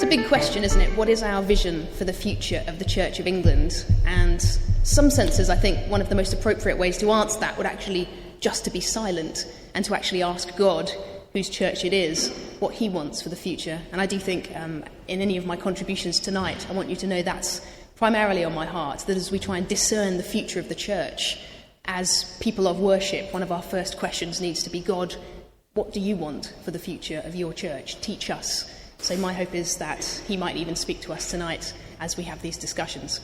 big question, isn't it? What is our vision for the future of the Church of England? And some senses, I think, one of the most appropriate ways to answer that would actually just to be silent and to actually ask God, whose church it is, what he wants for the future. And I do think in any of my contributions tonight, I want you to know that's primarily on my heart, that as we try and discern the future of the church, as people of worship, one of our first questions needs to be, God, what do you want for the future of your church? Teach us. So my hope is that he might even speak to us tonight as we have these discussions.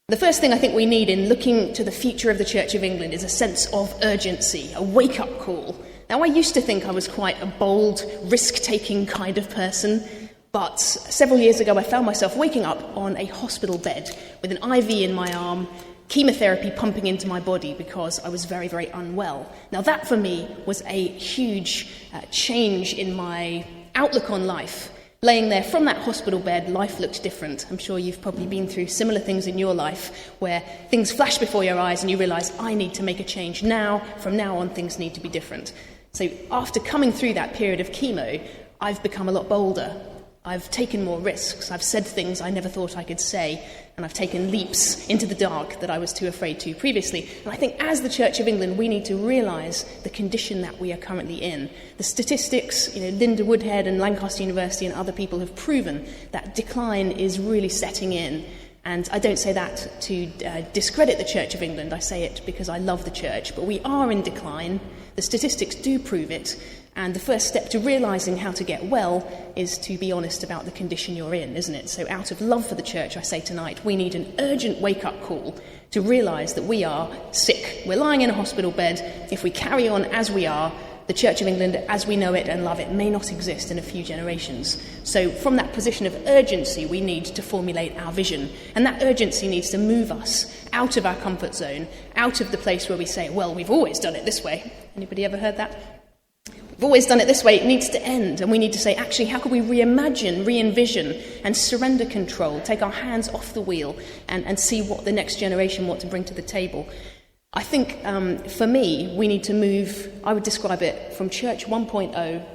The first thing I think we need in looking to the future of the Church of England is a sense of urgency, a wake-up call. Now, I used to think I was quite a bold, risk-taking kind of person, but several years ago I found myself waking up on a hospital bed with an IV in my arm, chemotherapy pumping into my body because I was very, very unwell. Now, that for me was a huge change in my outlook on life. Laying there from that hospital bed, life looked different. I'm sure you've probably been through similar things in your life where things flash before your eyes and you realise, I need to make a change now. From now on, things need to be different. So after coming through that period of chemo, I've become a lot bolder. I've taken more risks. I've said things I never thought I could say, and I've taken leaps into the dark that I was too afraid to previously. And I think as the Church of England, we need to realise the condition that we are currently in. The statistics, Linda Woodhead and Lancaster University and other people have proven that decline is really setting in. And I don't say that to discredit the Church of England. I say it because I love the Church. But we are in decline. The statistics do prove it. And the first step to realising how to get well is to be honest about the condition you're in, isn't it? So out of love for the church, I say tonight, we need an urgent wake-up call to realise that we are sick. We're lying in a hospital bed. If we carry on as we are, the Church of England, as we know it and love it, may not exist in a few generations. So from that position of urgency, we need to formulate our vision. And that urgency needs to move us out of our comfort zone, out of the place where we say, well, we've always done it this way. Anybody ever heard that? We've always done it this way, it needs to end. And we need to say, actually, how can we reimagine, re-envision, and surrender control, take our hands off the wheel, and see what the next generation want to bring to the table. I think, for me, we need to move, I would describe it, from Church 1.0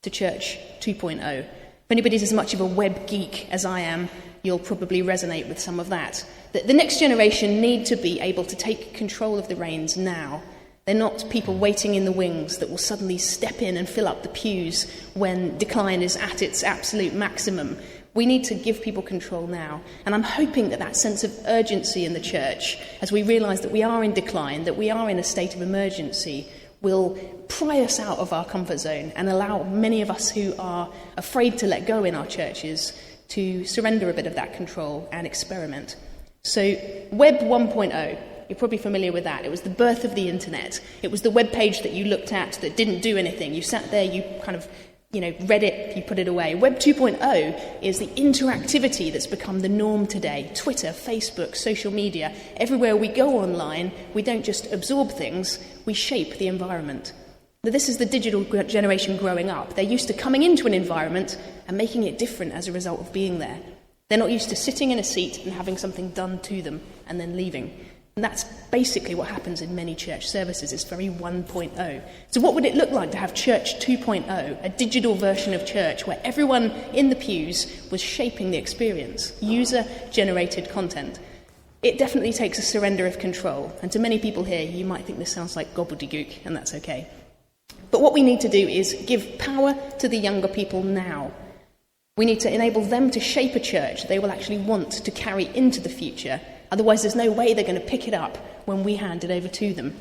to Church 2.0. If anybody's as much of a web geek as I am, you'll probably resonate with some of that. The next generation need to be able to take control of the reins now. They're not people waiting in the wings that will suddenly step in and fill up the pews when decline is at its absolute maximum. We need to give people control now. And I'm hoping that that sense of urgency in the church, as we realise that we are in decline, that we are in a state of emergency, will pry us out of our comfort zone and allow many of us who are afraid to let go in our churches to surrender a bit of that control and experiment. So, Web 1.0. You're probably familiar with that. It was the birth of the internet. It was the web page that you looked at that didn't do anything. You sat there, you kind of, read it, you put it away. Web 2.0 is the interactivity that's become the norm today. Twitter, Facebook, social media. Everywhere we go online, we don't just absorb things, we shape the environment. Now, this is the digital generation growing up. They're used to coming into an environment and making it different as a result of being there. They're not used to sitting in a seat and having something done to them and then leaving. And that's basically what happens in many church services. It's very 1.0. So what would it look like to have Church 2.0, a digital version of church where everyone in the pews was shaping the experience, user-generated content? It definitely takes a surrender of control. And to many people here, you might think this sounds like gobbledygook, and that's okay. But what we need to do is give power to the younger people now. We need to enable them to shape a church they will actually want to carry into the future. Otherwise, there's no way they're going to pick it up when we hand it over to them.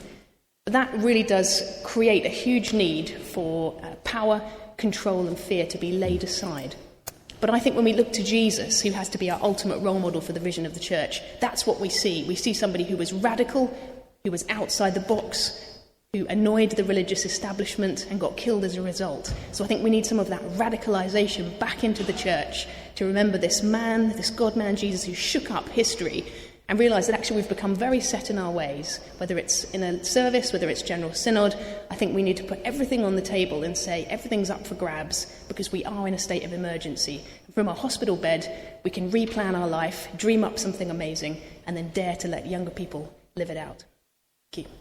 But that really does create a huge need for power, control and fear to be laid aside. But I think when we look to Jesus, who has to be our ultimate role model for the vision of the church, that's what we see. We see somebody who was radical, who was outside the box, who annoyed the religious establishment and got killed as a result. So I think we need some of that radicalisation back into the church to remember this man, this God-man Jesus who shook up history and realise that actually we've become very set in our ways, whether it's in a service, whether it's General Synod. I think we need to put everything on the table and say everything's up for grabs because we are in a state of emergency. From our hospital bed, we can replan our life, dream up something amazing, and then dare to let younger people live it out. Thank you.